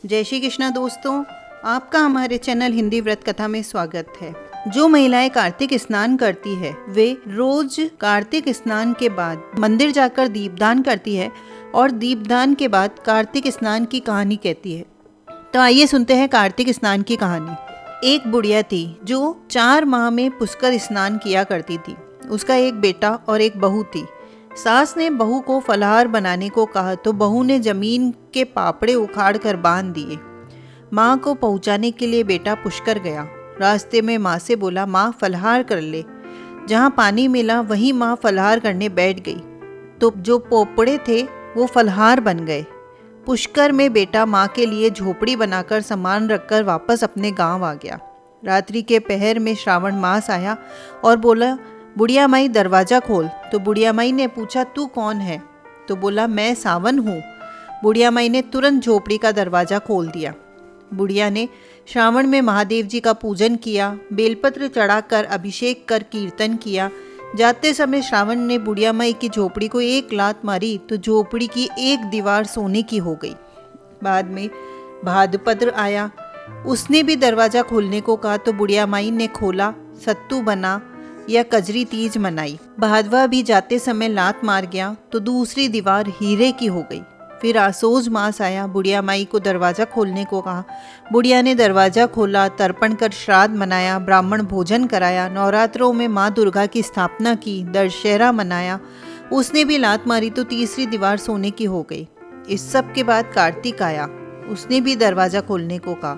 जय श्री कृष्णा दोस्तों, आपका हमारे चैनल हिंदी व्रत कथा में स्वागत है। जो महिलाएं कार्तिक स्नान करती है वे रोज कार्तिक स्नान के बाद मंदिर जाकर दीपदान करती है और दीपदान के बाद कार्तिक स्नान की कहानी कहती है। तो आइए सुनते हैं कार्तिक स्नान की कहानी। एक बुढ़िया थी जो 4 माह में पुष्कर स्नान किया करती थी। उसका एक बेटा और एक बहू थी। सास ने बहू को फलाहार बनाने को कहा तो बहू ने जमीन के पापड़े उखाड़ कर बांध दिए। माँ को पहुँचाने के लिए बेटा पुष्कर गया। रास्ते में माँ से बोला, माँ फलाहार कर ले। जहाँ पानी मिला वहीं माँ फलाहार करने बैठ गई तो जो पोपड़े थे वो फलाहार बन गए। पुष्कर में बेटा माँ के लिए झोपड़ी बनाकर सामान रखकर वापस अपने गांव आ गया। रात्रि के पहर में श्रावण मास आया और बोला, बुढ़िया माई दरवाज़ा खोल। तो बुढ़िया माई ने पूछा, तू कौन है? तो बोला, मैं सावन हूँ। बुढ़िया माई ने तुरंत झोपड़ी का दरवाज़ा खोल दिया। बुढ़िया ने श्रावण में महादेव जी का पूजन किया, बेलपत्र चढ़ाकर अभिषेक कर कीर्तन किया। जाते समय श्रावण ने बुढ़िया माई की झोपड़ी को एक लात मारी तो झोपड़ी की एक दीवार सोने की हो गई। बाद में भाद्रपद आया, उसने भी दरवाज़ा खोलने को कहा तो बुढ़िया माई ने खोला। सत्तू बना या कजरी तीज मनाई। भादवा भी जाते समय लात मार गया तो दूसरी दीवार हीरे की हो गई। फिर आसोज मास आया, बुढ़िया माई को दरवाज़ा खोलने को कहा। बुढ़िया ने दरवाज़ा खोला, तर्पण कर श्राद्ध मनाया, ब्राह्मण भोजन कराया। नवरात्रों में माँ दुर्गा की स्थापना की, दशहरा मनाया। उसने भी लात मारी तो तीसरी दीवार सोने की हो गई। इस सब के बाद कार्तिक आया, उसने भी दरवाज़ा खोलने को कहा।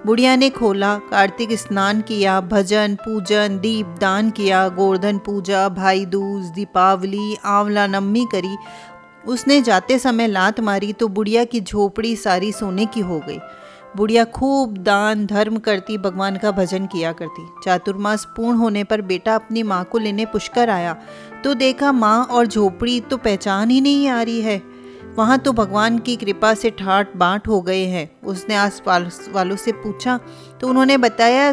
बुढ़िया ने खोला, कार्तिक स्नान किया, भजन पूजन दीप दान किया, गोवर्धन पूजा, भाई दूज, दीपावली, आंवला नवमी करी। उसने जाते समय लात मारी तो बुढ़िया की झोपड़ी सारी सोने की हो गई। बुढ़िया खूब दान धर्म करती, भगवान का भजन किया करती। चातुर्मास पूर्ण होने पर बेटा अपनी माँ को लेने पुष्कर आया तो देखा माँ और झोपड़ी तो पहचान ही नहीं आ रही है। वहाँ तो भगवान की कृपा से ठाट बाट हो गए हैं। उसने आस पास वालों से पूछा तो उन्होंने बताया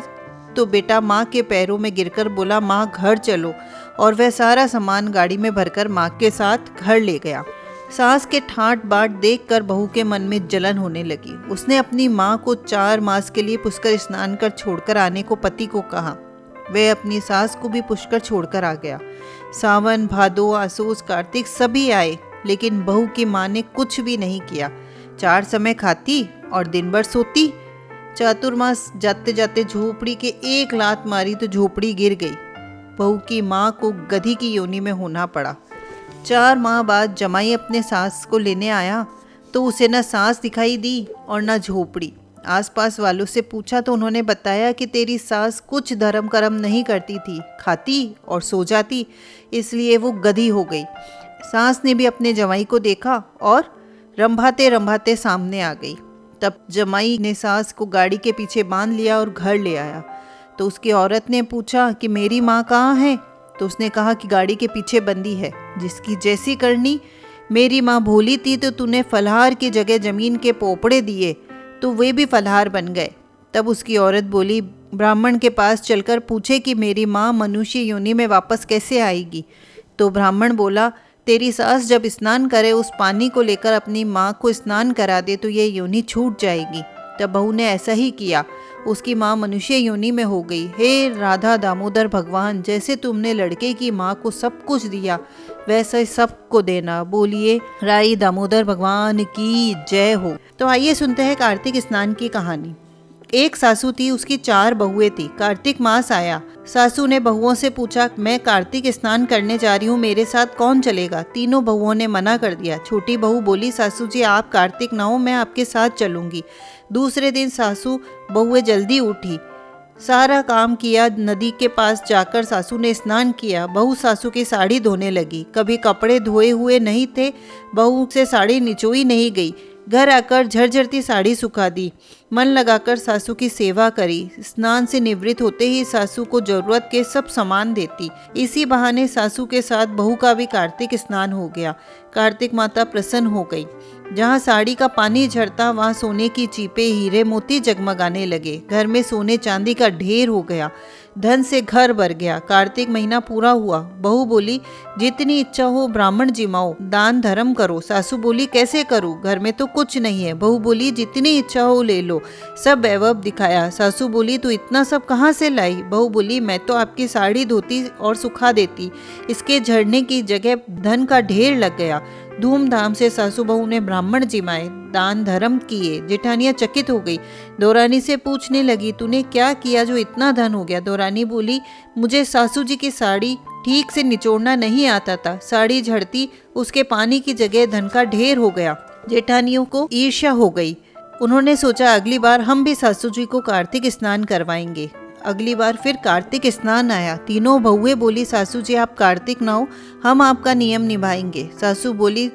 तो बेटा माँ के पैरों में गिरकर बोला, माँ घर चलो, और वह सारा सामान गाड़ी में भरकर माँ के साथ घर ले गया। सास के ठाट बाट देखकर बहू के मन में जलन होने लगी। उसने अपनी माँ को 4 मास के लिए पुष्कर स्नान कर छोड़कर आने को पति को कहा। वह अपनी सास को भी पुष्कर छोड़कर आ गया। सावन, भादो, आसोस, कार्तिक सभी आए लेकिन बहू की माँ ने कुछ भी नहीं किया। 4 समय खाती और दिन भर सोती। चातुर्मास जाते जाते झोपड़ी के एक लात मारी तो झोपड़ी गिर गई। बहू की माँ को गधी की योनि में होना पड़ा। 4 माह बाद जमाई अपने सास को लेने आया तो उसे न सास दिखाई दी और न झोपड़ी। आसपास वालों से पूछा तो उन्होंने बताया कि तेरी सास कुछ धर्म कर्म नहीं करती थी, खाती और सो जाती, इसलिए वो गधी हो गई। सास ने भी अपने जमाई को देखा और रंभाते रंभाते सामने आ गई। तब जमाई ने सास को गाड़ी के पीछे बांध लिया और घर ले आया। तो उसकी औरत ने पूछा कि मेरी माँ कहाँ है? तो उसने कहा कि गाड़ी के पीछे बंदी है। जिसकी जैसी करनी, मेरी माँ भोली थी तो तूने फलाहार की जगह जमीन के पोपड़े दिए तो वे भी फलाहार बन गए। तब उसकी औरत बोली, ब्राह्मण के पास चलकर पूछे कि मेरी माँ मनुष्य योनि में वापस कैसे आएगी। तो ब्राह्मण बोला, तेरी सास जब स्नान करे उस पानी को लेकर अपनी माँ को स्नान करा दे तो ये योनि छूट जाएगी। तब बहू ने ऐसा ही किया, उसकी माँ मनुष्य योनि में हो गई। हे राधा दामोदर भगवान, जैसे तुमने लड़के की माँ को सब कुछ दिया वैसे सबको देना। बोलिए राई दामोदर भगवान की जय हो। तो आइए सुनते हैं कार्तिक स्नान की कहानी। एक सासू थी, उसकी 4 बहुएं थी। कार्तिक मास आया, सासू ने बहुओं से पूछा, मैं कार्तिक स्नान करने जा रही हूँ, मेरे साथ कौन चलेगा? तीनों बहुओं ने मना कर दिया। छोटी बहू बोली, सासू जी आप कार्तिक ना हो, मैं आपके साथ चलूंगी। दूसरे दिन सासू बहुएं जल्दी उठी, सारा काम किया। नदी के पास जाकर सासू ने स्नान किया। बहू सासू की साड़ी धोने लगी। कभी कपड़े धोए हुए नहीं थे, बहू से साड़ी निचोई नहीं गई। घर आकर झरझरती साड़ी सुखा दी। मन लगाकर सासू की सेवा करी। स्नान से निवृत्त होते ही सासू को जरूरत के सब सामान देती। इसी बहाने सासू के साथ बहू का भी कार्तिक स्नान हो गया। कार्तिक माता प्रसन्न हो गई। जहाँ साड़ी का पानी झरता वहाँ सोने की चीपे हीरे मोती जगमगाने लगे। घर में सोने चांदी का ढेर हो गया। धन से घर भर गया। कार्तिक महीना पूरा हुआ। बहू बोली, जितनी इच्छा हो ब्राह्मण जिमाओ, दान धर्म करो। सासू बोली कैसे करूं, घर में तो कुछ नहीं है। बहू बोली जितनी इच्छा हो ले लो। सब वैभव दिखाया। सासू बोली तू इतना सब कहाँ से लाई। बहू बोली मैं तो आपकी साड़ी धोती और सुखा देती, इसके झड़ने की जगह धन का ढेर लग गया। धूमधाम से सासू बहू ने ब्राह्मण जिमाए, दान धर्म किए। जेठानियां चकित हो गई, देवरानी से पूछने लगी तूने क्या किया जो इतना धन हो गया। देवरानी बोली मुझे सासू जी की साड़ी ठीक से निचोड़ना नहीं आता था, साड़ी झड़ती उसके पानी की जगह धन का ढेर हो गया। जेठानियों को ईर्ष्या हो गई। उन्होंने सोचा अगली बार हम भी सासू जी को कार्तिक स्नान करवाएंगे। अगली बार फिर कार्तिक स्नान आया। तीनों बहुएं बोली सासू जी आप कार्तिक नहाओ, हम आपका नियम निभाएंगे। सासू बोली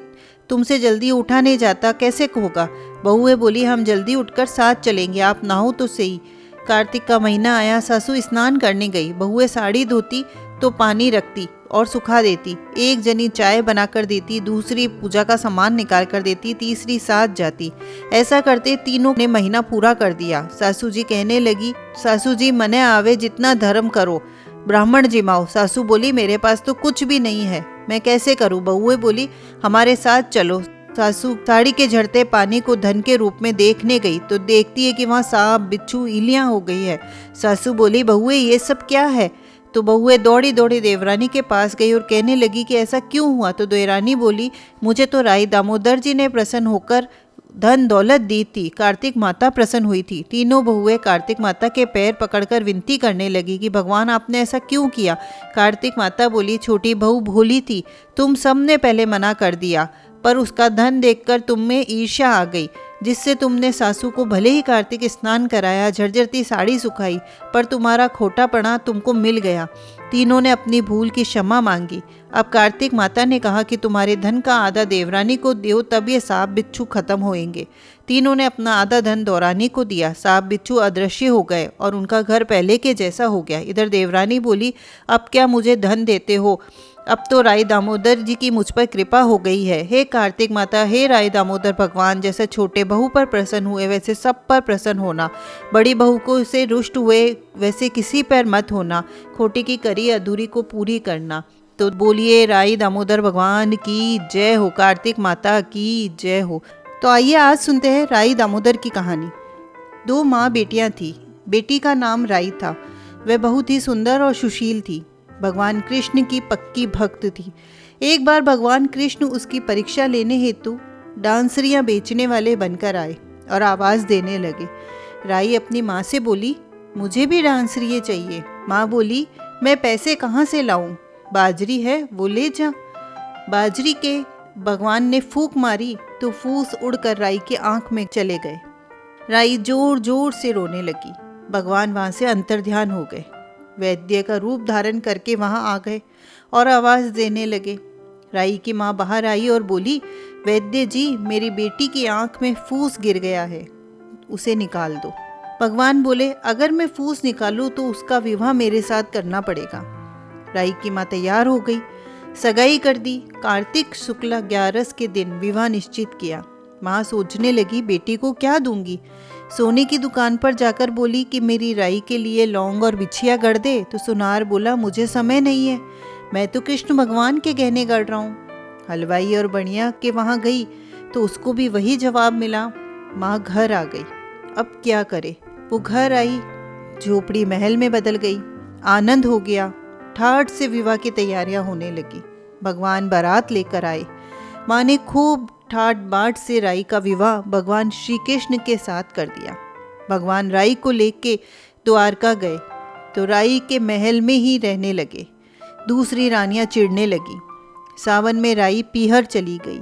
तुमसे जल्दी उठा नहीं जाता, कैसे होगा। बहुएं बोली हम जल्दी उठकर साथ चलेंगे, आप नहाओ तो सही। कार्तिक का महीना आया। सासू स्नान करने गई। बहुएं साड़ी धोती तो पानी रखती और सुखा देती। एक जनी चाय बनाकर देती, दूसरी पूजा का सामान निकाल कर देती, तीसरी साथ जाती। ऐसा करते तीनों ने महीना पूरा कर दिया। सासू जी कहने लगी सासू जी मने आवे जितना धर्म करो, ब्राह्मण जिमाओ। सासू बोली मेरे पास तो कुछ भी नहीं है, मैं कैसे करूं। बहुएं बोली हमारे साथ चलो। सासू साड़ी के झड़ते पानी को धन के रूप में देखने गई तो देखती है कि वहाँ सांप बिच्छू इलियां हो गई है। सासू बोली बहुएं ये सब क्या है। तो बहुएं दौड़ी दौड़ी देवरानी के पास गई और कहने लगी कि ऐसा क्यों हुआ। तो देवरानी बोली मुझे तो राई दामोदर जी ने प्रसन्न होकर धन दौलत दी थी, कार्तिक माता प्रसन्न हुई थी। तीनों बहुएं कार्तिक माता के पैर पकड़कर विनती करने लगी कि भगवान आपने ऐसा क्यों किया। कार्तिक माता बोली छोटी बहू भोली थी, तुम सबने पहले मना कर दिया, पर उसका धन देखकर तुम में ईर्ष्या आ गई, जिससे तुमने सासू को भले ही कार्तिक स्नान कराया, झरझरती साड़ी सुखाई, पर तुम्हारा खोटापना तुमको मिल गया। तीनों ने अपनी भूल की क्षमा मांगी। अब कार्तिक माता ने कहा कि तुम्हारे धन का आधा देवरानी को दो, तब ये सांप बिच्छू खत्म होएंगे। तीनों ने अपना आधा धन देवरानी को दिया। सांप बिच्छू अदृश्य हो गए और उनका घर पहले के जैसा हो गया। इधर देवरानी बोली अब क्या मुझे धन देते हो, अब तो राई दामोदर जी की मुझ पर कृपा हो गई है। हे कार्तिक माता, हे राई दामोदर भगवान, जैसे छोटे बहू पर प्रसन्न हुए वैसे सब पर प्रसन्न होना। बड़ी बहू को से रुष्ट हुए वैसे किसी पर मत होना। खोटी की करी अधूरी को पूरी करना। तो बोलिए राई दामोदर भगवान की जय हो, कार्तिक माता की जय हो। तो आइए आज सुनते हैं राई दामोदर की कहानी। दो माँ बेटियां थी। बेटी का नाम राई था। वह बहुत ही सुंदर और सुशील थी। भगवान कृष्ण की पक्की भक्त थी। एक बार भगवान कृष्ण उसकी परीक्षा लेने हेतु डांसरियां बेचने वाले बनकर आए और आवाज देने लगे। राई अपनी माँ से बोली मुझे भी डांसरिये चाहिए। माँ बोली मैं पैसे कहाँ से लाऊं, बाजरी है वो ले जा। बाजरी के भगवान ने फूंक मारी तो फूस उड़कर राई की आंख में चले गए। राई जोर जोर से रोने लगी। भगवान वहां से अंतर्ध्यान हो गए। वैद्य का रूप धारण करके वहां आ गए और आवाज देने लगे। राई की माँ बाहर आई और बोली वैद्य जी मेरी बेटी की आंख में फूस गिर गया है, उसे निकाल दो। भगवान बोले अगर मैं फूस निकालूं तो उसका विवाह मेरे साथ करना पड़ेगा। राई की माँ तैयार हो गई, सगाई कर दी। कार्तिक शुक्ला 11 के दिन विवाह निश्चित किया। माँ सोचने लगी बेटी को क्या दूंगी। सोने की दुकान पर जाकर बोली कि मेरी राई के लिए लौंग और बिछिया गढ़ दे। तो सुनार बोला मुझे समय नहीं है, मैं तो कृष्ण भगवान के गहने गढ़ रहा हूँ। हलवाई और बनिया के वहाँ गई तो उसको भी वही जवाब मिला। माँ घर आ गई, अब क्या करे। वो घर आई, झोपड़ी महल में बदल गई। आनंद हो गया। ठाठ से विवाह की तैयारियां होने लगी। भगवान बारात लेकर आए। माँ ने खूब ठाट बाट से राई का विवाह भगवान श्री कृष्ण के साथ कर दिया। भगवान राई को लेके द्वारका गए तो राई के महल में ही रहने लगे। दूसरी रानियां चिढ़ने लगी। सावन में राई पीहर चली गई।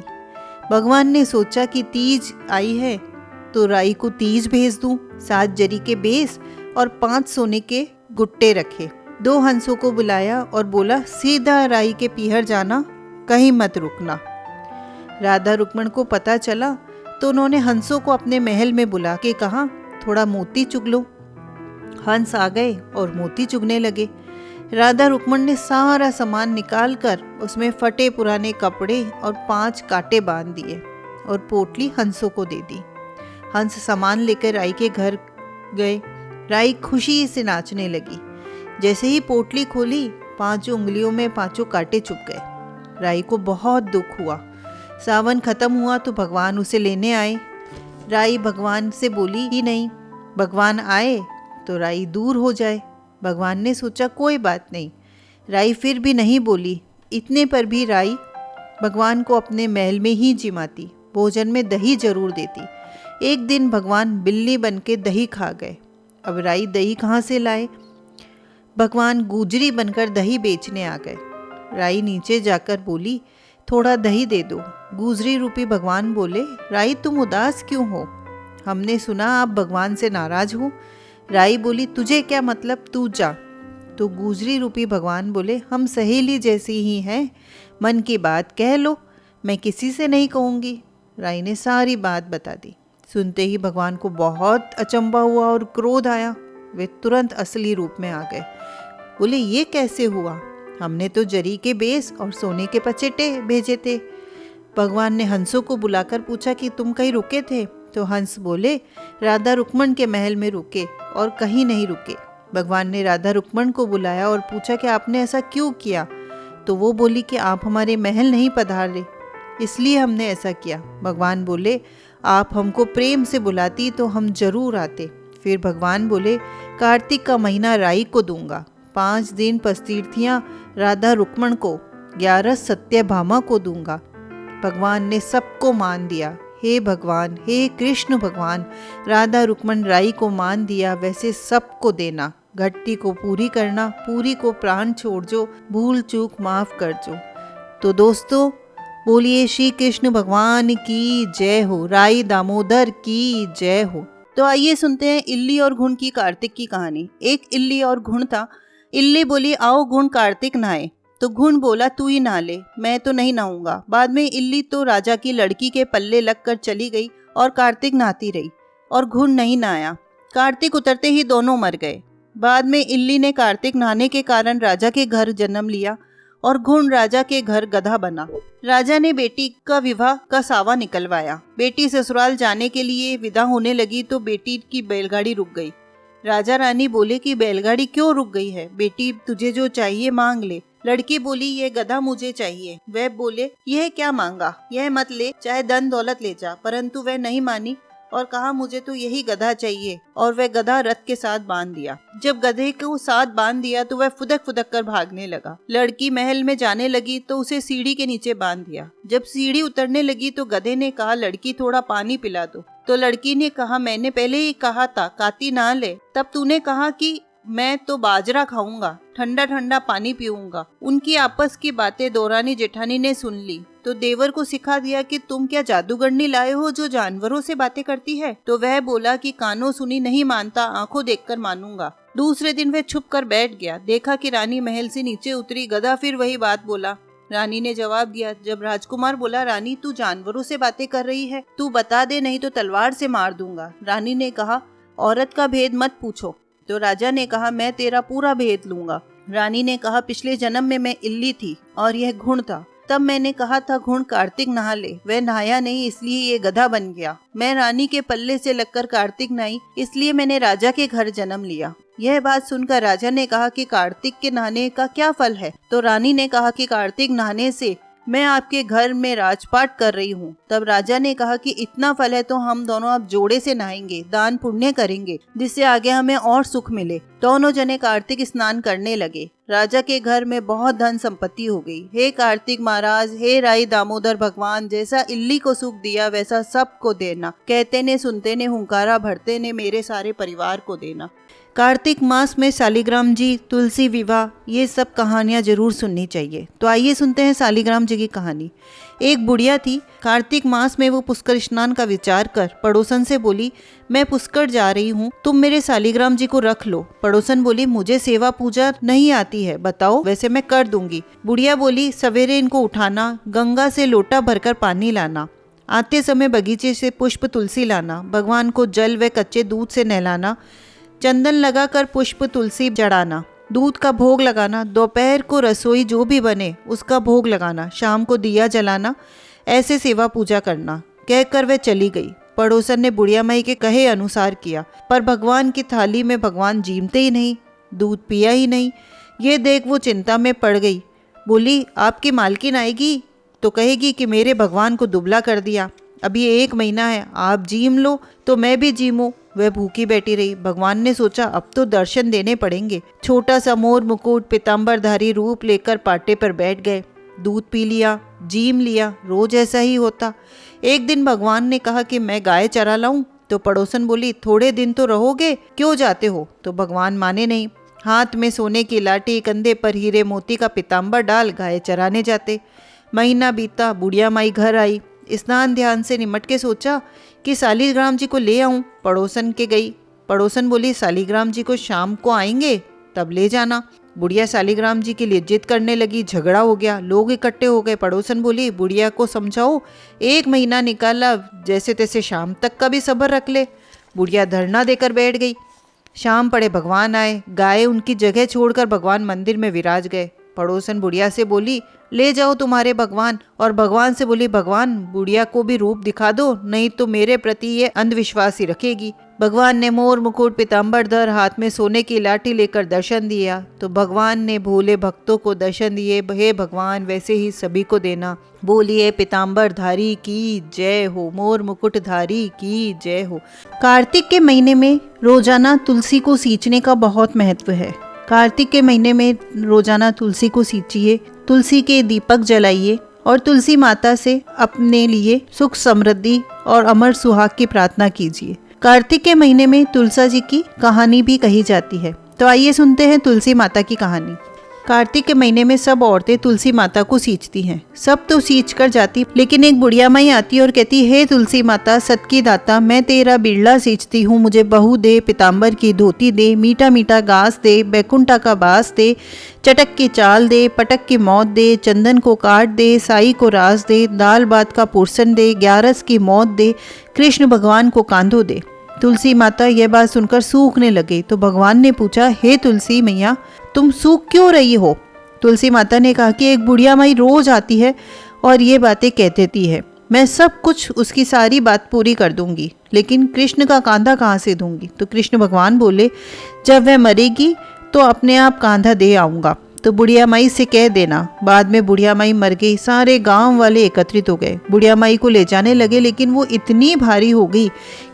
भगवान ने सोचा कि तीज आई है तो राई को तीज भेज दूं। 7 जरी के बेस और 5 सोने के गुट्टे रखे। 2 हंसों को बुलाया और बोला सीधा राई के पीहर जाना, कहीं मत रुकना। राधा रुक्मण को पता चला तो उन्होंने हंसों को अपने महल में बुला के कहा थोड़ा मोती चुग लो। हंस आ गए और मोती चुगने लगे। राधा रुक्मण ने सारा सामान निकाल कर उसमें फटे पुराने कपड़े और 5 कांटे बांध दिए और पोटली हंसों को दे दी। हंस सामान लेकर राई के घर गए। राई खुशी से नाचने लगी। जैसे ही पोटली खोली 5 उंगलियों में 5 कांटे चुभ गए। राई को बहुत दुख हुआ। सावन खत्म हुआ तो भगवान उसे लेने आए। राई भगवान से बोली ही नहीं, भगवान आए तो राई दूर हो जाए। भगवान ने सोचा कोई बात नहीं। राई फिर भी नहीं बोली। इतने पर भी राई भगवान को अपने महल में ही जिमाती, भोजन में दही जरूर देती। एक दिन भगवान बिल्ली बन के दही खा गए। अब राई दही कहाँ से लाए? भगवान गुजरी बनकर दही बेचने आ गए। राई नीचे जाकर बोली, थोड़ा दही दे दो। गुजरी रूपी भगवान बोले, राई तुम उदास क्यों हो? हमने सुना आप भगवान से नाराज हो। राई बोली, तुझे क्या मतलब, तू जा। तो गुजरी रूपी भगवान बोले, हम सहेली जैसी ही हैं, मन की बात कह लो, मैं किसी से नहीं कहूँगी। राई ने सारी बात बता दी। सुनते ही भगवान को बहुत अचंभा हुआ और क्रोध आया। वे तुरंत असली रूप में आ गए। बोले, ये कैसे हुआ? हमने तो जरी के बेस और सोने के पचेटे भेजे थे। भगवान ने हंसों को बुलाकर पूछा कि तुम कहीं रुके थे? तो हंस बोले, राधा रुक्मण के महल में रुके और कहीं नहीं रुके। भगवान ने राधा रुक्मण को बुलाया और पूछा कि आपने ऐसा क्यों किया? तो वो बोली कि आप हमारे महल नहीं पधारे, इसलिए हमने ऐसा किया। भगवान बोले, आप हमको प्रेम से बुलाती तो हम जरूर आते। फिर भगवान बोले, कार्तिक का महीना राई को दूंगा, 5 दिन पस्तीर्थियाँ राधा रुक्मण को, 11 सत्यभामा को दूंगा। भगवान ने सबको मान दिया। हे भगवान, हे कृष्ण भगवान, राधा रुक्मण राई को मान दिया, वैसे सबको देना। घट्टी को पूरी करना, पूरी को प्राण छोड़ जो, भूल चूक माफ कर जो। तो दोस्तों, बोलिए श्री कृष्ण भगवान की जय हो, राई दामोदर की जय हो। तो आइए सुनते हैं इल्ली और घुन की कार्तिक की कहानी। एक इल्ली और घुन था। इल्ली बोली, आओ घुन कार्तिक नहाए। तो घुन बोला, तू ही नहा ले, मैं तो नहीं नहाऊंगा। बाद में इल्ली तो राजा की लड़की के पल्ले लगकर चली गई और कार्तिक नहाती रही और घुन नहीं नहाया। कार्तिक उतरते ही दोनों मर गए। बाद में इल्ली ने कार्तिक नहाने के कारण राजा के घर जन्म लिया और घुन राजा के घर गधा बना। राजा ने बेटी का विवाह का सावा निकलवाया। बेटी ससुराल जाने के लिए विदा होने लगी तो बेटी की बैलगाड़ी रुक गई। राजा रानी बोले कि बैलगाड़ी क्यों रुक गई है? बेटी, तुझे जो चाहिए मांग ले। लड़की बोली, ये गधा मुझे चाहिए। वह बोले, यह क्या मांगा? यह मत ले, चाहे धन दौलत ले जा। परंतु वह नहीं मानी और कहा, मुझे तो यही गधा चाहिए। और वह गधा रथ के साथ बांध दिया। जब गधे को साथ बांध दिया तो वह फुदक फुदक कर भागने लगा। लड़की महल में जाने लगी तो उसे सीढ़ी के नीचे बांध दिया। जब सीढ़ी उतरने लगी तो गधे ने कहा, लड़की थोड़ा पानी पिला दो। तो लड़की ने कहा, मैंने पहले ही कहा था काती ना ले, तब तूने कहा कि मैं तो बाजरा खाऊंगा, ठंडा ठंडा पानी पीऊंगा। उनकी आपस की बातें दौरानी जेठानी ने सुन ली तो देवर को सिखा दिया कि तुम क्या जादूगरनी लाए हो जो जानवरों से बातें करती है? तो वह बोला कि कानों सुनी नहीं मानता, आंखों देखकर मानूंगा। दूसरे दिन वह छुप कर बैठ गया। देखा कि रानी महल से नीचे उतरी। गधा फिर वही बात बोला। रानी ने जवाब दिया। जब राजकुमार बोला, रानी तू जानवरों से बातें कर रही है, तू बता दे नहीं तो तलवार से मार दूंगा। रानी ने कहा, औरत का भेद मत पूछो। तो राजा ने कहा, मैं तेरा पूरा भेद लूंगा। रानी ने कहा, पिछले जन्म में मैं इल्ली थी और यह घुन था। तब मैंने कहा था घुन कार्तिक नहा ले, वह नहाया नहीं, इसलिए ये गधा बन गया। मैं रानी के पल्ले से लगकर कार्तिक नहाई, इसलिए मैंने राजा के घर जन्म लिया। यह बात सुनकर राजा ने कहा कि कार्तिक के नहाने का क्या फल है? तो रानी ने कहा कि कार्तिक नहाने से मैं आपके घर में राजपाट कर रही हूँ। तब राजा ने कहा कि इतना फल है तो हम दोनों अब जोड़े से नहाएंगे, दान पुण्य करेंगे, जिससे आगे हमें और सुख मिले। दोनों जने कार्तिक स्नान करने लगे। राजा के घर में बहुत धन संपत्ति हो गई। हे कार्तिक महाराज, हे राई दामोदर भगवान, जैसा इल्ली को सुख दिया वैसा सबको देना। कहते ने सुनते ने हुंकारा भरते ने मेरे सारे परिवार को देना। कार्तिक मास में शालिग्राम जी, तुलसी विवाह, ये सब कहानियाँ जरूर सुननी चाहिए। तो आइए सुनते हैं शालिग्राम जी की कहानी। एक बुढ़िया थी। कार्तिक मास में वो पुष्कर स्नान का विचार कर पड़ोसन से बोली, मैं पुष्कर जा रही हूँ, तुम मेरे शालिग्राम जी को रख लो। पड़ोसन बोली, मुझे सेवा पूजा नहीं आती है, बताओ, वैसे मैं कर दूंगी। बुढ़िया बोली, सवेरे इनको उठाना, गंगा से लोटा भरकर पानी लाना, आते समय बगीचे से पुष्प तुलसी लाना, भगवान को जल व कच्चे दूध से नहलाना, चंदन लगाकर पुष्प तुलसी चढ़ाना, दूध का भोग लगाना, दोपहर को रसोई जो भी बने उसका भोग लगाना, शाम को दिया जलाना, ऐसे सेवा पूजा करना। कहकर वह चली गई। पड़ोसन ने बुढ़िया माई के कहे अनुसार किया, पर भगवान की थाली में भगवान जीमते ही नहीं, दूध पिया ही नहीं। ये देख वो चिंता में पड़ गई। बोली, आपकी मालकिन आएगी तो कहेगी कि मेरे भगवान को दुबला कर दिया, अभी 1 महीना है, आप जीम लो तो मैं भी जीमूं। वह भूखी बैठी रही। भगवान ने सोचा अब तो दर्शन देने पड़ेंगे। छोटा सा मोर मुकुट पीताम्बरधारी रूप लेकर पाटे पर बैठ गए। दूध पी लिया, जीम लिया, रोज ऐसा ही होता। एक दिन भगवान ने कहा कि मैं गाय चरा लाऊं, तो पड़ोसन बोली, थोड़े दिन तो रहोगे, क्यों जाते हो? तो भगवान माने नहीं। हाथ में सोने की लाठी, कंधे पर हीरे मोती का पीताम्बर डाल गाय चराने जाते। महीना बीता, बुढ़िया माई घर आई। स्नान ध्यान से निमट के सोचा कि सालीग्राम जी को ले आऊं। पड़ोसन के गई। पड़ोसन बोली, सालीग्राम जी को शाम को आएंगे तब ले जाना। बुढ़िया सालीग्राम जी के लिए जिद करने लगी। झगड़ा हो गया, लोग इकट्ठे हो गए। पड़ोसन बोली, बुढ़िया को समझाओ, 1 महीना निकाला, जैसे तैसे शाम तक का भी सब्र रख ले। बुढ़िया धरना देकर बैठ गई। शाम पड़े भगवान आए। गाय उनकी जगह छोड़कर भगवान मंदिर में विराज गए। पड़ोसन बुढ़िया से बोली, ले जाओ तुम्हारे भगवान। और भगवान से बोली, भगवान बुढ़िया को भी रूप दिखा दो, नहीं तो मेरे प्रति ये अंधविश्वास ही रखेगी। भगवान ने मोर मुकुट पीताम्बर धर हाथ में सोने की लाठी लेकर दर्शन दिया। तो भगवान ने भोले भक्तों को दर्शन दिए। हे भगवान, वैसे ही सभी को देना। बोलिए पीताम्बर धारी की जय हो, मोर मुकुट धारी की जय हो। कार्तिक के महीने में रोजाना तुलसी को सींचने का बहुत महत्व है। कार्तिक के महीने में रोजाना तुलसी को सींचिए, तुलसी के दीपक जलाइए और तुलसी माता से अपने लिए सुख समृद्धि और अमर सुहाग की प्रार्थना कीजिए। कार्तिक के महीने में तुलसा जी की कहानी भी कही जाती है। तो आइए सुनते हैं तुलसी माता की कहानी। कार्तिक के महीने में सब औरतें तुलसी माता को सींचती हैं। सब तो सींच कर जाती, लेकिन एक बुढ़िया माई आती और कहती, हे तुलसी माता सत की दाता, मैं तेरा बिरला सींचती हूँ, मुझे बहू दे, पीताम्बर की धोती दे, मीठा मीठा घास दे, बैकुंठा का बास दे, चटक की चाल दे, पटक की मौत दे, चंदन को काट दे, साई को रास दे, दाल भात का पुरसन दे, ग्यारस की मौत दे, कृष्ण भगवान को कांधो दे। तुलसी माता यह बात सुनकर सूखने लगे। तो भगवान ने पूछा, हे तुलसी मैया, तुम सूख क्यों रही हो? तुलसी माता ने कहा कि एक बुढ़िया माई रोज आती है और ये बातें कह देती है, मैं सब कुछ उसकी सारी बात पूरी कर दूंगी, लेकिन कृष्ण का कांधा कहाँ से दूंगी? तो कृष्ण भगवान बोले, जब वह मरेगी तो अपने आप कांधा दे आऊंगा, तो बुढ़िया माई से कह देना। बाद में बुढ़िया माई मर गई। सारे गांव वाले एकत्रित हो गए, बुढ़िया माई को ले जाने लगे, लेकिन वो इतनी भारी हो गई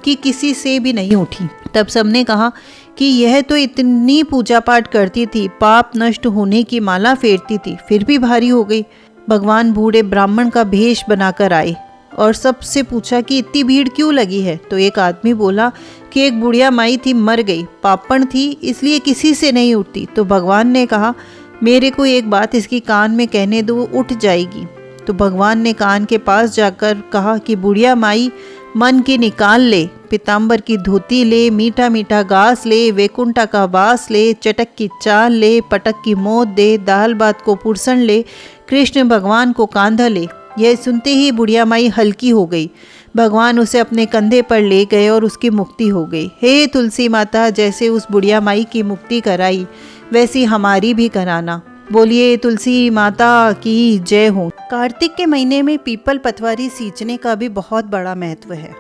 कि किसी से भी नहीं उठी। तब सबने कहा कि यह तो इतनी पूजा पाठ करती थी, पाप नष्ट होने की माला फेरती थी, फिर भी भारी हो गई। भगवान बूढ़े ब्राह्मण का भेष बनाकर आए और सबसे पूछा कि इतनी भीड़ क्यों लगी है? तो एक आदमी बोला कि एक बुढ़िया माई थी, मर गई, पापण थी, इसलिए किसी से नहीं उठती। तो भगवान ने कहा, मेरे को एक बात इसकी कान में कहने दो, उठ जाएगी। तो भगवान ने कान के पास जाकर कहा कि बुढ़िया माई मन की निकाल ले, पीताम्बर की धोती ले, मीठा मीठा घास ले, वैकुंठा का बास ले, चटक की चाल ले, पटक की मौत दे, दाल भात को पुरसन ले, कृष्ण भगवान को कांधा ले। यह सुनते ही बुढ़िया माई हल्की हो गई। भगवान उसे अपने कंधे पर ले गए और उसकी मुक्ति हो गई। हे तुलसी माता, जैसे उस बुढ़िया माई की मुक्ति कराई वैसी हमारी भी कराना। बोलिए तुलसी माता की जय हो। कार्तिक के महीने में पीपल पतवारी सींचने का भी बहुत बड़ा महत्व है।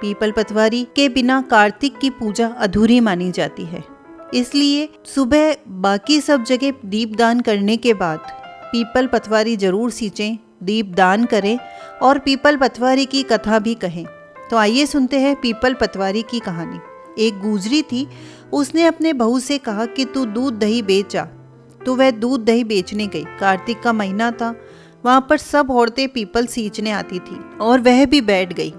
पीपल पतवारी के बिना कार्तिक की पूजा अधूरी मानी जाती है। इसलिए सुबह बाकी सब जगह दीपदान करने के बाद पीपल पतवारी जरूर सींचें, दीपदान करें और पीपल पतवारी की कथा भी कहें। तो आइए सुनते हैं पीपल पतवारी की कहानी। एक गुजरी थी, उसने अपने बहू से कहा कि तू दूध दही बेच आ। तो वह दूध दही बेचने गई। कार्तिक का महीना था, वहां पर सब औरतें पीपल सींचने आती थी और वह भी बैठ गई।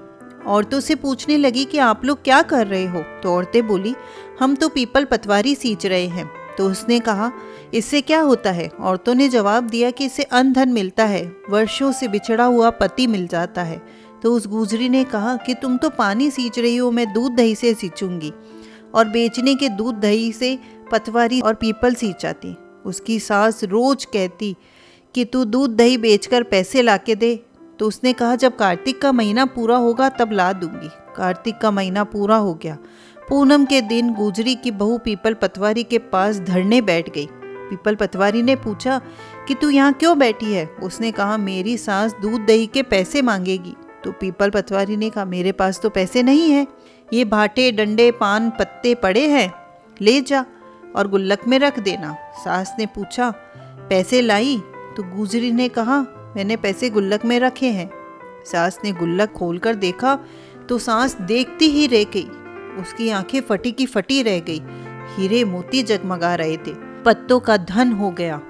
औरतों से पूछने लगी कि आप लोग क्या कर रहे हो? तो औरतें बोली, हम तो पीपल पतवारी सींच रहे हैं। तो उसने कहा, इससे क्या होता है? औरतों ने जवाब दिया कि इससे अन्न धन मिलता है, वर्षों से बिछड़ा हुआ पति मिल जाता है। तो उस गुजरी ने कहा कि तुम तो पानी सींच रही हो, मैं दूध दही से सींचूंगी। और बेचने के दूध दही से पतवारी और पीपल सींचाती। उसकी सास रोज कहती कि तू दूध दही बेचकर पैसे लाके दे। तो उसने कहा, जब कार्तिक का महीना पूरा होगा तब ला दूंगी। कार्तिक का महीना पूरा हो गया। पूनम के दिन गुजरी की बहू पीपल पतवारी के पास धरने बैठ गई। पीपल पतवारी ने पूछा कि तू यहाँ क्यों बैठी है? उसने कहा, मेरी सास दूध दही के पैसे मांगेगी। तो पीपल पतवारी ने कहा, मेरे पास तो पैसे नहीं है, ये भाटे डंडे पान पत्ते पड़े हैं, ले जा और गुल्लक में रख देना। सास ने पूछा, पैसे लाई? तो गुजरी ने कहा, मैंने पैसे गुल्लक में रखे हैं। सास ने गुल्लक खोलकर देखा तो सास देखती ही रह गई। उसकी आंखें फटी की फटी रह गई। हीरे मोती जगमगा रहे थे। पत्तों का धन हो गया।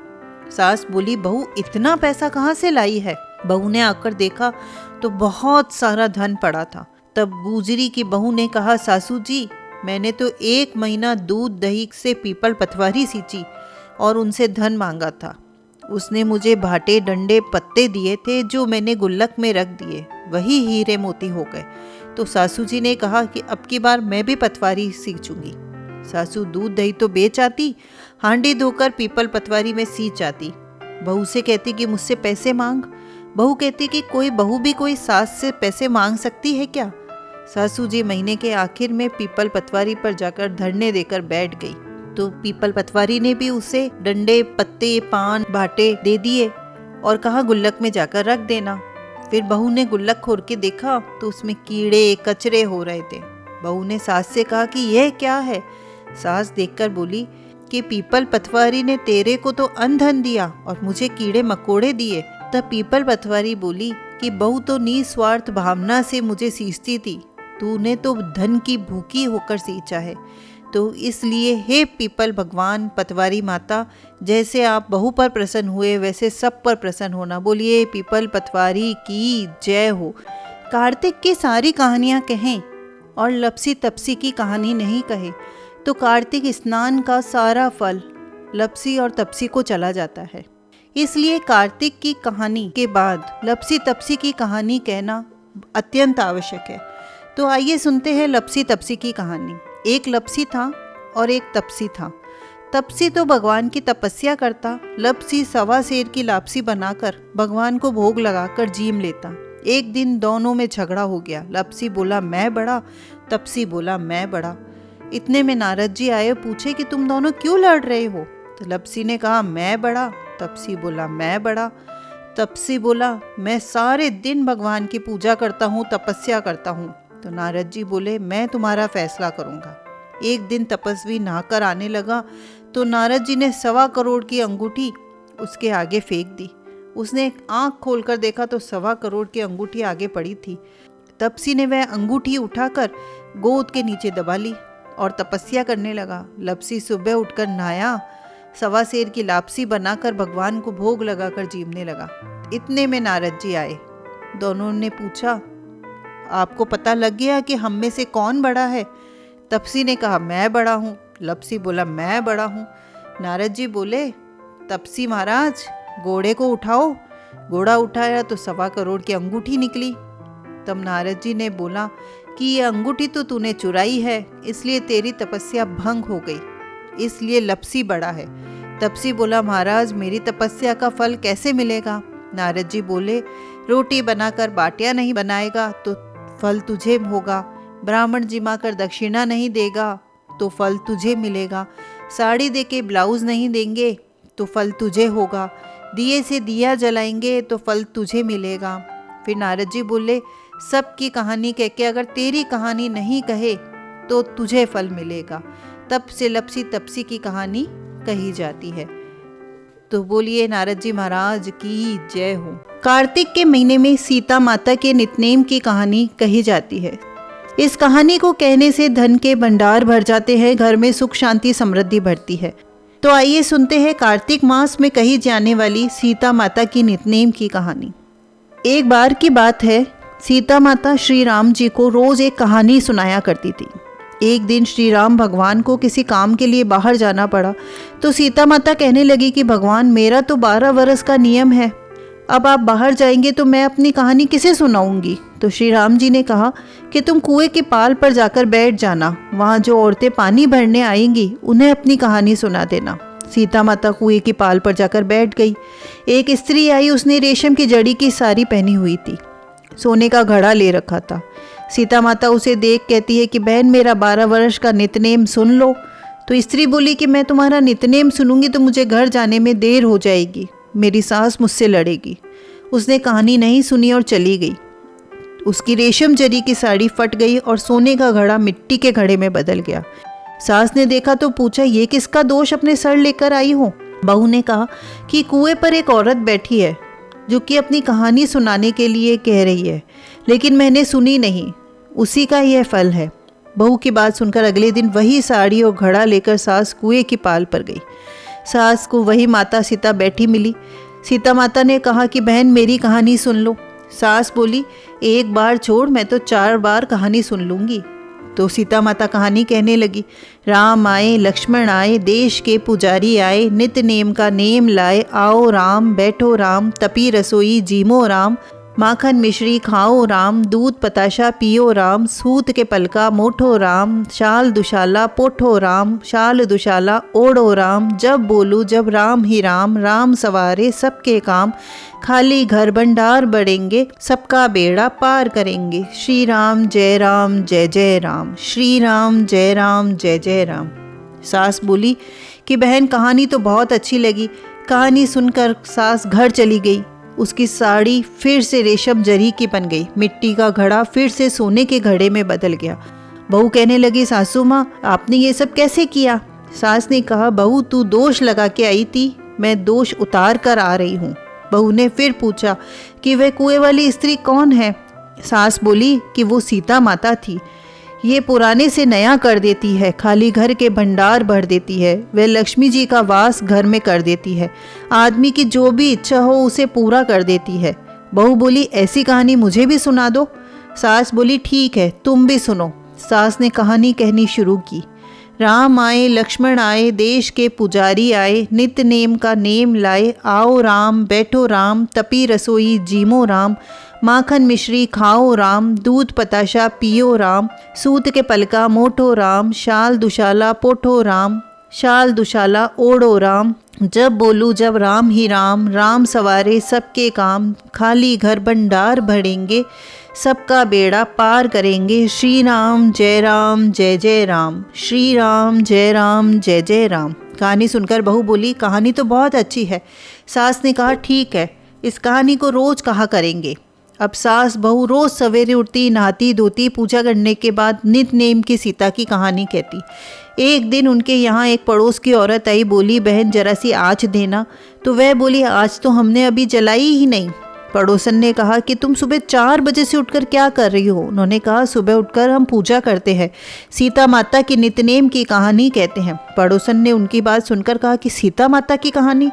सास बोली, बहू इतना पैसा कहाँ से लाई है? बहू ने आकर देखा तो बहुत सारा धन पड़ा था। तब गुजरी की बहू ने कहा, सासू जी, मैंने तो 1 महीना दूध दही से पीपल पतवारी सींची और उनसे धन मांगा था। उसने मुझे भाटे डंडे पत्ते दिए थे जो मैंने गुल्लक में रख दिए, वही हीरे मोती हो गए। तो सासू जी ने कहा कि अब की बार मैं भी पतवारी सींचूंगी। सासू दूध दही तो बेच आती, हांडी धोकर पीपल पतवारी में सींच आती। बहू से कहती कि मुझसे पैसे मांग। बहू कहती कि कोई बहू भी कोई सास से पैसे मांग सकती है क्या? सासू जी महीने के आखिर में पीपल पतवारी पर जाकर धरने देकर बैठ गई। तो पीपल पतवारी ने भी उसे डंडे पत्ते पान भाटे दे दिए और कहा, गुल्लक में जाकर रख देना। फिर बहू ने गुल्लक खोल के देखा तो उसमें कीड़े कचरे हो रहे थे। बहू ने सास से कहा कि यह क्या है? सास देखकर बोली कि पीपल पतवारी ने तेरे को तो अन्न धन दिया और मुझे कीड़े मकोड़े दिए। तब पीपल पतवारी बोली कि बहू तो निस्वार्थ भावना से मुझे सींचती थी, तूने तो धन की भूखी होकर सींचा है। तो इसलिए हे पीपल भगवान पतवारी माता, जैसे आप बहू पर प्रसन्न हुए वैसे सब पर प्रसन्न होना। बोलिए पीपल पतवारी की जय हो। कार्तिक की सारी कहानियाँ कहें और लपसी तपसी की कहानी नहीं कहे तो कार्तिक स्नान का सारा फल लपसी और तपसी को चला जाता है। इसलिए कार्तिक की कहानी के बाद लपसी तपसी की कहानी कहना अत्यंत आवश्यक है। तो आइए सुनते हैं लपसी तपसी की कहानी। एक लपसी था और एक तपसी था। तपसी तो भगवान की तपस्या करता, लपसी 1.25 सेर की लापसी बनाकर भगवान को भोग लगाकर जीम लेता। एक दिन दोनों में झगड़ा हो गया। लपसी बोला मैं बड़ा, तपसी बोला मैं बड़ा। इतने में नारद जी आए, पूछे कि तुम दोनों क्यों लड़ रहे हो? तो लपसी ने कहा मैं बड़ा, तपसी बोला मैं बड़ा। तपसी बोला मैं सारे दिन भगवान की पूजा करता हूँ, तपस्या करता हूँ। तो नारद जी बोले मैं तुम्हारा फैसला करूँगा। एक दिन तपस्वी नहाकर आने लगा तो नारद जी ने 1.25 करोड़ की अंगूठी उसके आगे फेंक दी। उसने आंख खोलकर देखा तो 1.25 करोड़ की अंगूठी आगे पड़ी थी। तपसी ने वह अंगूठी उठाकर गोद के नीचे दबा ली और तपस्या करने लगा। लपसी सुबह उठकर नहाया, 1.25 सेर की लापसी बनाकर भगवान को भोग लगाकर जीवने लगा। इतने में नारद जी आए। दोनों ने पूछा आपको पता लग गया कि हम में से कौन बड़ा है? तपसी ने कहा मैं बड़ा हूँ। लपसी बोला मैं बड़ा हूँ। नारद जी बोले तपसी महाराज घोड़े को उठाओ। घोड़ा उठाया तो 1.25 करोड़ की अंगूठी निकली। तब नारद जी ने बोला कि ये अंगूठी तो तूने चुराई है, इसलिए तेरी तपस्या भंग हो गई, इसलिए लपसी बड़ा है। तपसी बोला महाराज मेरी तपस्या का फल कैसे मिलेगा? नारद जी बोले रोटी बनाकर बाटियां नहीं बनाएगा तो फल तुझे होगा, ब्राह्मण जिमा कर दक्षिणा नहीं देगा तो फल तुझे मिलेगा, साड़ी देके ब्लाउज नहीं देंगे तो फल तुझे होगा, दिए से दिया जलाएंगे तो फल तुझे मिलेगा। फिर नारद जी बोले सबकी कहानी कह के अगर तेरी कहानी नहीं कहे तो तुझे फल मिलेगा। तब से लपसी तपसी की कहानी कही जाती है। तो बोलिए नारद जी महाराज की जय हो। कार्तिक के महीने में सीता माता के नितनेम की कहानी कही जाती है। इस कहानी को कहने से धन के भंडार भर जाते हैं, घर में सुख शांति समृद्धि बढ़ती है। तो आइए सुनते हैं कार्तिक मास में कही जाने वाली सीता माता की नितनेम की कहानी। एक बार की बात है, सीता माता श्री राम जी को रोज एक कहानी सुनाया करती थी। एक दिन श्री राम भगवान को किसी काम के लिए बाहर जाना पड़ा तो सीता माता कहने लगी कि भगवान मेरा तो 12 वर्ष का नियम है, अब आप बाहर जाएंगे तो मैं अपनी कहानी किसे सुनाऊंगी? तो श्री राम जी ने कहा कि तुम कुएं के पाल पर जाकर बैठ जाना, वहाँ जो औरतें पानी भरने आएंगी उन्हें अपनी कहानी सुना देना। सीता माता कुएं के पाल पर जाकर बैठ गई। एक स्त्री आई, उसने रेशम की जड़ी की साड़ी पहनी हुई थी, सोने का घड़ा ले रखा था। सीता माता उसे देख कहती है कि बहन मेरा 12 वर्ष का नितनेम सुन लो। तो स्त्री बोली कि मैं तुम्हारा नितनेम सुनूंगी तो मुझे घर जाने में देर हो जाएगी, मेरी सास मुझसे लड़ेगी। उसने कहानी नहीं सुनी और चली गई। उसकी रेशम जरी की साड़ी फट गई और सोने का घड़ा मिट्टी के घड़े में बदल गया। सास ने देखा तो पूछा ये किसका दोष अपने सर लेकर आई हो? बहू ने कहा कि कुएं पर एक औरत बैठी है जो कि अपनी कहानी सुनाने के लिए कह रही है, लेकिन मैंने सुनी नहीं, उसी का यह फल है। बहू की बात सुनकर अगले दिन वही साड़ी और घड़ा लेकर सास कुएं की पाल पर गई। सास को वही माता सीता बैठी मिली। सीता माता ने कहा कि बहन मेरी कहानी सुन लो। सास बोली, एक बार छोड़, मैं तो 4 बार कहानी सुन लूँगी। तो सीता माता कहानी कहने लगी। राम आए, लक्ष्मण आए, देश के पुजारी आए, नित नेम का नेम लाए, आओ राम, बैठो राम, तपी रसोई जीमो राम, माखन मिश्री खाओ राम, दूध पताशा पियो राम, सूत के पलका मोठो राम, शाल दुशाला पोठो राम, शाल दुशाला ओढ़ो राम, जब बोलूँ जब राम ही राम, राम सवारे सबके काम, खाली घर भंडार बढ़ेंगे, सबका बेड़ा पार करेंगे, श्री राम जय जय राम, श्री राम जय जय राम। सास बोली कि बहन कहानी तो बहुत अच्छी लगी। कहानी सुनकर सास घर चली गई। उसकी साड़ी फिर से रेशम जरी की बन गई, मिट्टी का घड़ा फिर से सोने के घड़े में बदल गया। बहू कहने लगी, सासू माँ आपने ये सब कैसे किया? सास ने कहा, बहू तू दोष लगा के आई थी, मैं दोष उतार कर आ रही हूँ। बहू ने फिर पूछा कि वह कुएं वाली स्त्री कौन है? सास बोली कि वो सीता माता थी। ये पुराने से नया कर देती है, खाली घर के भंडार भर देती है, वह लक्ष्मी जी का वास घर में कर देती है, आदमी की जो भी इच्छा हो उसे पूरा कर देती है। बहू बोली, ऐसी कहानी मुझे भी सुना दो। सास बोली, ठीक है तुम भी सुनो। सास ने कहानी कहनी शुरू की। राम आए, लक्ष्मण आए, देश के पुजारी आए, नित नेम का नेम लाए, आओ राम, बैठो राम, तपी रसोई जीमो राम, माखन मिश्री खाओ राम, दूध पताशा पियो राम, सूत के पलका मोठो राम, शाल दुशाला पोठो राम, शाल दुशाला ओढ़ो राम, जब बोलूँ जब राम ही राम, राम सवारे सबके काम, खाली घर भंडार भरेंगे, सबका बेड़ा पार करेंगे, श्री राम जय जय राम, श्री राम जय जय राम। कहानी सुनकर बहू बोली, कहानी तो बहुत अच्छी है। सास ने कहा, ठीक है, इस कहानी को रोज कहा करेंगे। अब सास बहू रोज सवेरे उठती, नहाती धोती, पूजा करने के बाद नित नेम की सीता की कहानी कहती। एक दिन उनके यहाँ एक पड़ोस की औरत आई, बोली, बहन जरा सी आँच देना। तो वह बोली, आज तो हमने अभी जलाई ही नहीं। पड़ोसन ने कहा कि तुम सुबह 4 बजे से उठकर क्या कर रही हो? उन्होंने कहा, सुबह उठकर हम पूजा करते हैं, सीता माता की नितनेम की कहानी कहते हैं। पड़ोसन ने उनकी बात सुनकर कहा कि सीता माता की कहानी,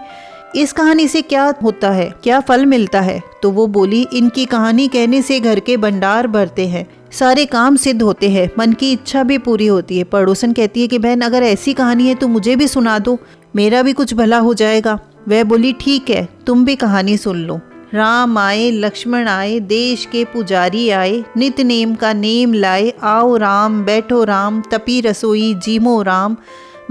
इस कहानी से क्या होता है, क्या फल मिलता है? तो वो बोली, इनकी कहानी कहने से घर के भंडार भरते हैं, सारे काम सिद्ध होते हैं, मन की इच्छा भी पूरी होती है। पड़ोसन कहती है कि बहन अगर ऐसी कहानी है तो मुझे भी सुना दो, मेरा भी कुछ भला हो जाएगा। वह बोली, ठीक है तुम भी कहानी सुन लो। राम आए, लक्ष्मण आए, देश के पुजारी आए, नित नेम का नेम लाए, आओ राम, बैठो राम, तपी रसोई जीमो राम,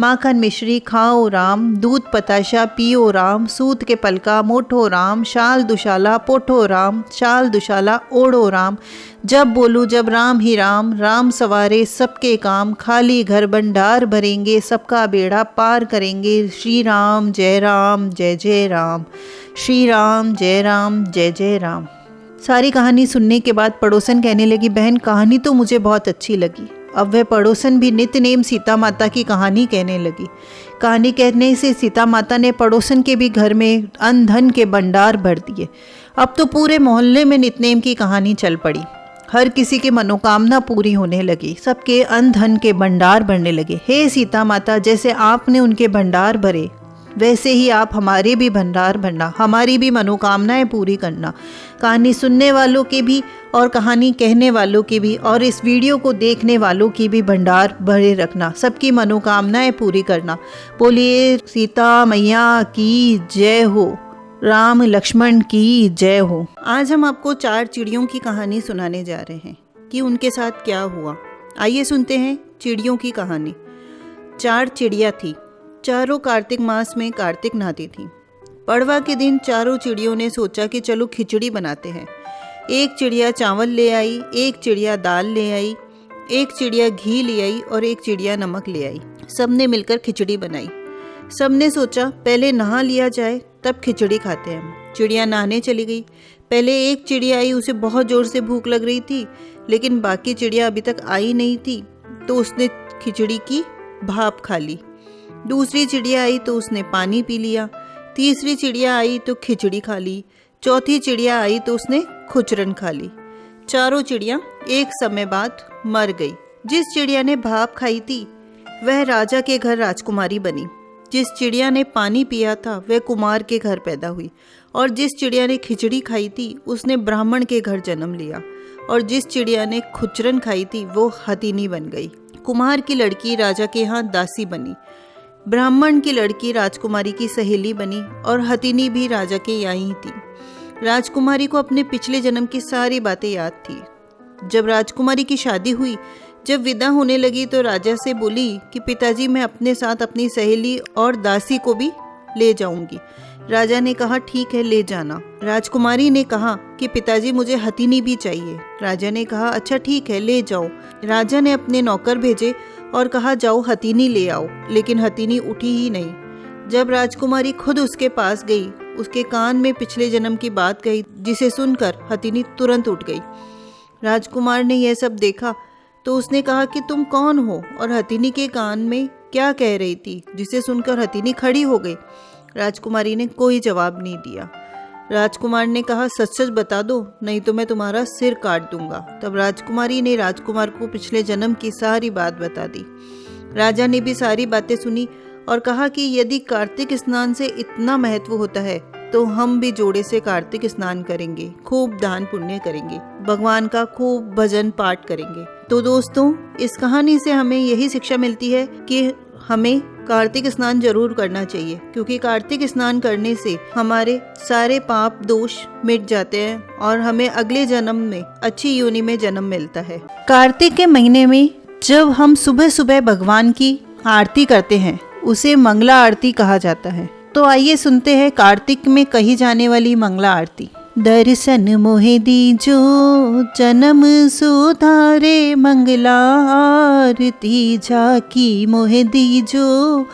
माखन मिश्री खाओ राम, दूध पताशा पियो राम, सूत के पलका मोठो राम, शाल दुशाला पोठो राम, शाल दुशाला ओढ़ो राम, जब बोलूँ जब राम ही राम, राम सवारे सबके काम, खाली घर भंडार भरेंगे, सबका बेड़ा पार करेंगे, श्री राम जय जय राम, श्री राम जय जय राम। सारी कहानी सुनने के बाद पड़ोसन कहने लगी, बहन कहानी तो मुझे बहुत अच्छी लगी। अब वह पड़ोसन भी नित नेम सीता माता की कहानी कहने लगी। कहानी कहने से सीता माता ने पड़ोसन के भी घर में अन्न धन के भंडार भर दिए। अब तो पूरे मोहल्ले में नितनेम की कहानी चल पड़ी। हर किसी की मनोकामना पूरी होने लगी, सबके अन्न धन के भंडार भरने लगे। हे सीता माता, जैसे आपने उनके भंडार भरे वैसे ही आप हमारे भी भंडार भरना, हमारी भी मनोकामनाएं पूरी करना। कहानी सुनने वालों के भी और कहानी कहने वालों की भी और इस वीडियो को देखने वालों की भी भंडार भरे रखना, सबकी मनोकामनाएं पूरी करना। बोलिए सीता मैया की जय हो, राम लक्ष्मण की जय हो। आज हम आपको 4 चिड़ियों की कहानी सुनाने जा रहे हैं कि उनके साथ क्या हुआ। आइए सुनते हैं चिड़ियों की कहानी। 4 चिड़िया थी, चारों कार्तिक मास में कार्तिक नहाती थी। पड़वा के दिन चारों चिड़ियों ने सोचा कि चलो खिचड़ी बनाते हैं। एक चिड़िया चावल ले आई, एक चिड़िया दाल ले आई, एक चिड़िया घी ले आई और एक चिड़िया नमक ले आई। सबने मिलकर खिचड़ी बनाई। सबने सोचा पहले नहा लिया जाए तब खिचड़ी खाते हैं। चिड़िया नहाने चली गई। पहले एक चिड़िया आई, उसे बहुत ज़ोर से भूख लग रही थी, लेकिन बाकी चिड़िया अभी तक आई नहीं थी, तो उसने खिचड़ी की भाप खा ली। दूसरी चिड़िया आई तो उसने पानी पी लिया, तीसरी चिड़िया आई तो खिचड़ी खा ली, चौथी चिड़िया आई तो उसने खुचरन खा ली। चारों चिड़िया एक समय बाद मर गई। जिस चिड़िया ने भाप खाई थी वह राजा के घर राजकुमारी बनी, जिस चिड़िया ने पानी पिया था वह कुमार के घर पैदा हुई, और जिस चिड़िया ने खिचड़ी खाई थी उसने ब्राह्मण के घर जन्म लिया, और जिस चिड़िया ने खुचरन खाई थी वो हथिनी बन गई। कुमार की लड़की राजा के यहाँ दासी बनी, ब्राह्मण की लड़की राजकुमारी की सहेली बनी, और हथिनी भी राजा के यहाँ ही थी। राजकुमारी को अपने पिछले जन्म की सारी बातें याद थी। जब राजकुमारी की शादी हुई, जब विदा होने लगी तो राजा से बोली कि पिताजी मैं अपने साथ अपनी सहेली और दासी को भी ले जाऊंगी। राजा ने कहा ठीक है ले जाना। राजकुमारी ने कहा कि पिताजी मुझे हथिनी भी चाहिए। राजा ने कहा अच्छा ठीक है ले जाओ। राजा ने अपने नौकर भेजे और कहा जाओ हथिनी ले आओ, लेकिन हथिनी उठी ही नहीं। जब राजकुमारी खुद उसके पास गई, उसके कान में पिछले जन्म की बात कही, जिसे सुनकर हथिनी तुरंत उठ गई। राजकुमार ने यह सब देखा तो उसने कहा कि तुम कौन हो और हथिनी के कान में क्या कह रही थी, जिसे सुनकर हथिनी खड़ी हो गई। राजकुमारी ने कोई जवाब नहीं दिया। राजकुमार ने कहा सच सच बता दो, नहीं तो मैं तुम्हारा सिर काट दूंगा। तब राजकुमारी ने राजकुमार को पिछले जन्म की सारी बात बता दी। राजा ने भी सारी बातें सुनी और कहा कि यदि कार्तिक स्नान से इतना महत्व होता है तो हम भी जोड़े से कार्तिक स्नान करेंगे, खूब दान पुण्य करेंगे, भगवान का खूब भजन पाठ करेंगे। तो दोस्तों इस कहानी से हमें यही शिक्षा मिलती है कि हमें कार्तिक स्नान जरूर करना चाहिए, क्योंकि कार्तिक स्नान करने से हमारे सारे पाप दोष मिट जाते हैं और हमें अगले जन्म में अच्छी योनि में जन्म मिलता है। कार्तिक के महीने में जब हम सुबह सुबह भगवान की आरती करते हैं उसे मंगला आरती कहा जाता है। तो आइए सुनते हैं कार्तिक में कही जाने वाली मंगला आरती। दर्शन मोहे दीजो जन्म सुधारे, मंगला आरती झाकी मोहे दीजो,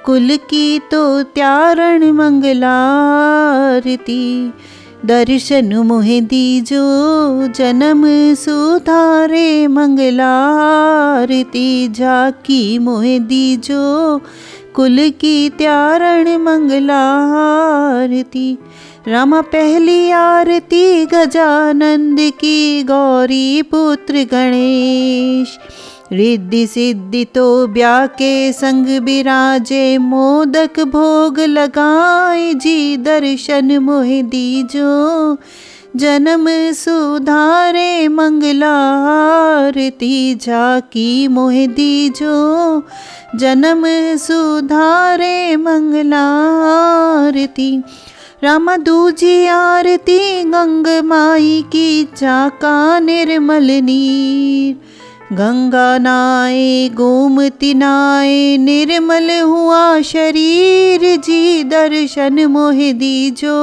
कुल की तो त्यारण मंगला आरती। दर्शन मोहे दीजो जन्म सुधारे, मंगला आरती झाकी मोहे दीजो, कुल की त्यारण मंगला आरती। रामा पहली आरती गजानंद की, गौरी पुत्र गणेश, रिद्धि सिद्धि तो ब्याके संग बिराजे, मोदक भोग लगाए जी दर्शन मोहे दीजो, जन्म सुधारे मंगला आरती झाकी मोहे दीजो, जन्म सुधारे मंगला आरती। रामा दूजी आरती गंग माई की, झाका निर्मल नीर, गंगा नाए गोमती नाए, निर्मल हुआ शरीर जी दर्शन मोहे दीजो,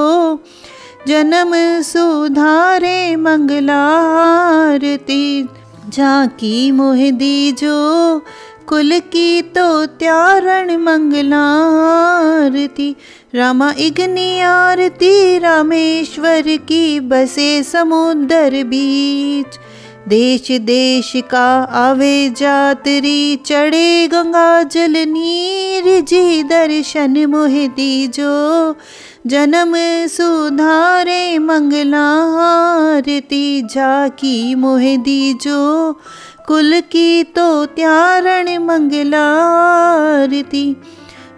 जन्म सुधारे मंगला आरती झाकी मोहे दीजो, कुल की तो त्यारण मंगला आरती। रामा इग्नी आरती रामेश्वर की, बसे समुद्र बीच, देश देश का आवे जातरी, चढ़े गंगा जल नीर जी दर्शन मोहे दीजो, जन्म सुधारे मंगला आरती झाकी मोहे दीजो, कुल की तो त्यारण मंगला आरती।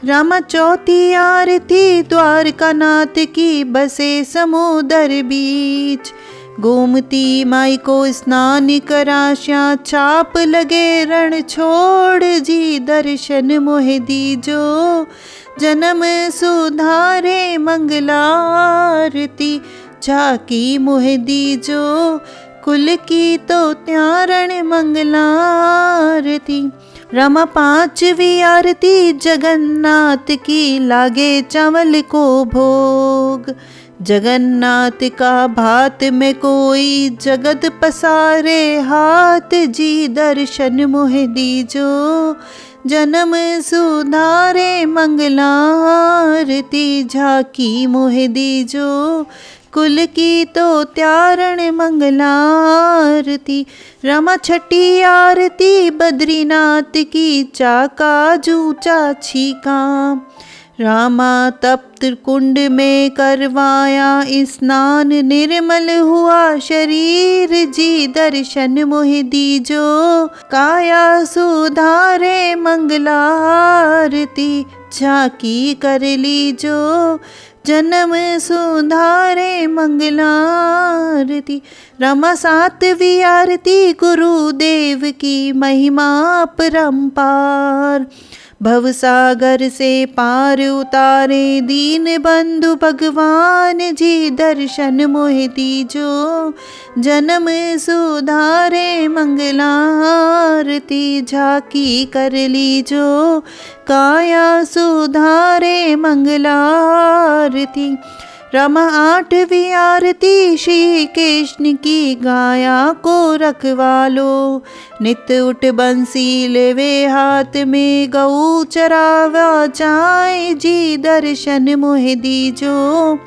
रामा चौथी आरती द्वारका नाथ की, बसे समुद्र बीच, गोमती माई को स्नान कराश्या, छाप लगे रण छोड़ जी दर्शन मोहे दीजो, जन्म सुधारे मंगला आरती झाकी मोहे दीजो, कुल की तो त्यारण मंगला आरती। रामा पांचवी आरती जगन्नाथ की, लागे चावल को भोग, जगन्नाथ का भात में कोई, जगत पसारे हाथ जी दर्शन मोहे दीजो, जन्म सुधारे मंगला आरती झाकी मोहे दीजो, कुल की तो त्यारण मंगलारती। रामा छठी आरती बद्रीनाथ की, चाका जूचा छीका। रामा तप्त कुंड में करवाया स्नान, निर्मल हुआ शरीर जी, दर्शन मोहि दीजो, काया सुधारे मंगलारती। झांकी कर लीजो, जन्म सुधारे मंगलारती। रामा सातवीं आरती गुरुदेव की, महिमा परंपार। भवसागर से पार उतारे दीन बंधु भगवान जी, दर्शन मोहि दीजो, जन्म सुधारे मंगलारती। झांकी कर लीजो, काया सुधारे मंगलारती। रामा आठवीं आरती श्री कृष्ण की, गाया को रखवालो, नित उठ बंसी लेवे हाथ में, गऊ चरावा जाए जी, दर्शन मोहि दीजो,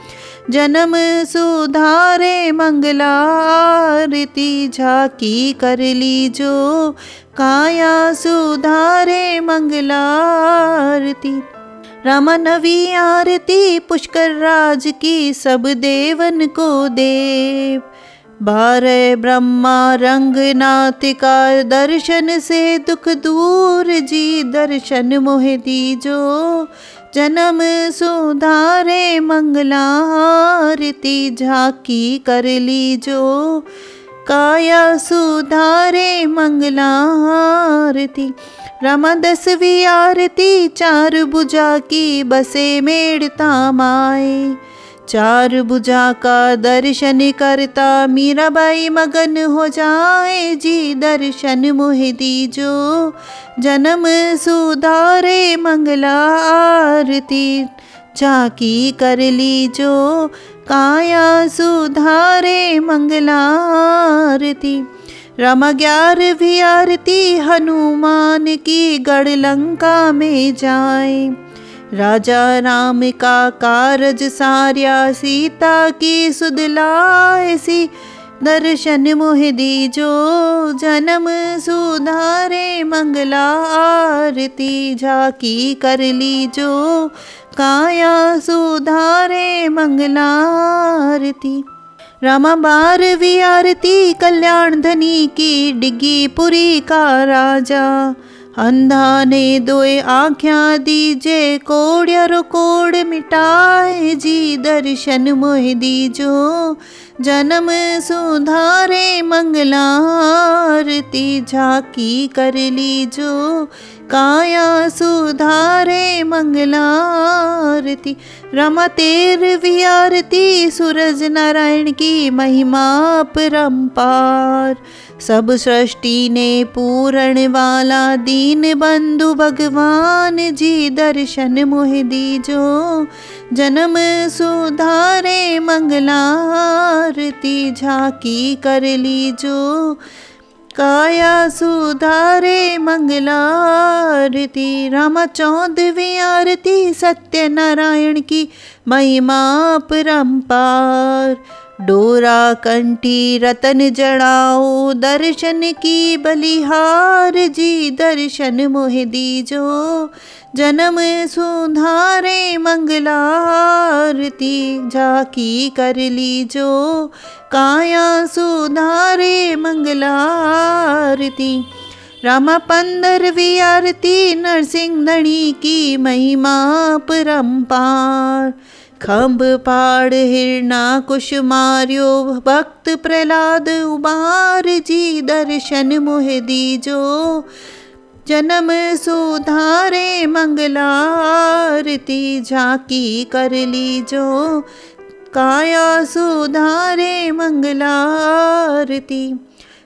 जन्म सुधारे मंगलारती। झांकी कर लीजो, काया सुधारे मंगलारती। रामा नवी आरती पुष्कर राज की, सब देवन को देव। 12 ब्रह्मा रंगनाथ का, दर्शन से दुख दूर जी, दर्शन मोहि दीजो, जन्म सुधारे मंगलारती। झांकी कर लीजो, काया सुधारे मंगलारती। रामा 10वीं आरती चार भुजा की, बसे मेड़ता माए। चार भुजा का दर्शन करता, मीराबाई मगन हो जाए जी, दर्शन मोहि दीजो, जन्म सुधारे मंगलारती। झांकी कर लीजो, काया सुधारे मंगलारती। रामा 11वीं आरती हनुमान की, गढ़ लंका में जाए। राजा राम का कारज सार्या, सीता की सुध लायसी, दर्शन मोहि दीजो, जन्म सुधारे मंगलारती। झांकी कर लीजो, काया सुधारे मंगलारती। रामा 12वीं आरती कल्याण धनी की, डिग्गी पुरी का राजा। अंधा ने दोए आँख्यां दीजे, कोड़ियारो कोड़ मिटाए जी, दर्शन मोहि दीजो, जन्म सुधारे मंगलारती। झांकी कर लीजो, काया सुधारे मंगलारती। रामा 13वीं आरती सूरज नारायण की, महिमा परंपार। सब सृष्टि ने पूरण वाला, दीन बंधु भगवान जी, दर्शन मोहि दीजो, जन्म सुधारे मंगलारती। झांकी कर लीजो, काया सुधारे मंगलारती। रामा 14वीं आरती सत्यनारायण की, महिमा परंपार। डोरा कंठी रतन जड़ाओ, दर्शन की बलिहार जी, दर्शन मोहि दीजो, जन्म सुधारे मंगलारती। झांकी कर लीजो, काया सुधारे मंगलारती। रामा 15वीं आरती नरसिंह धनी की, महिमा परंपार। खंभ पाड़ हिरना कुश मार्यो, भक्त प्रहलाद उबार जी, दर्शन मोहि दीजो, जन्म सुधारे मंगलारती। झांकी कर लीजो, काया सुधारे मंगलारती।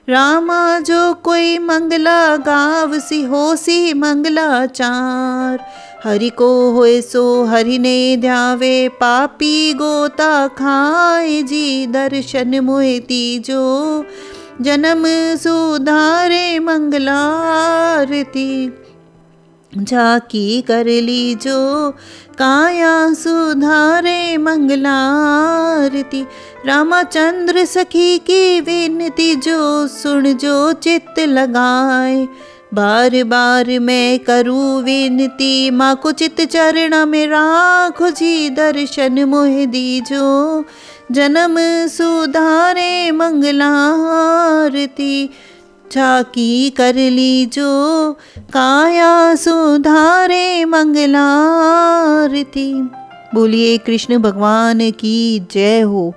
रामा जो कोई मंगला गावसी, होसी मंगलाचार। हरि को होए सो हरि ने ध्यावे, पापी गोता खाए जी, दर्शन मोहि दीजो, जन्म सुधारे मंगलारती। झाकी कर ली जो काया सुधारे मंगलारती। रामचंद्र सखी की विनती जो सुन जो चित्त लगाए। बार बार मैं करूँ विनती माँ को चित चरण में राखो जी। दर्शन मोह दीजो जन्म सुधारे मंगलारती। झाकी कर ली जो काया सुधारे मंगलारती। बोलिए कृष्ण भगवान की जय हो,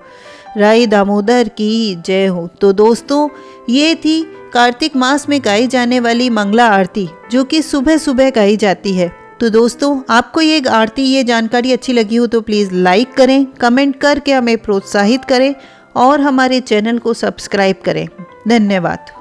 राई दामोदर की जय हो। तो दोस्तों, ये थी कार्तिक मास में गाई जाने वाली मंगला आरती, जो कि सुबह सुबह गाई जाती है। तो दोस्तों, आपको ये आरती, ये जानकारी अच्छी लगी हो तो प्लीज़ लाइक करें, कमेंट करके हमें प्रोत्साहित करें और हमारे चैनल को सब्सक्राइब करें। धन्यवाद।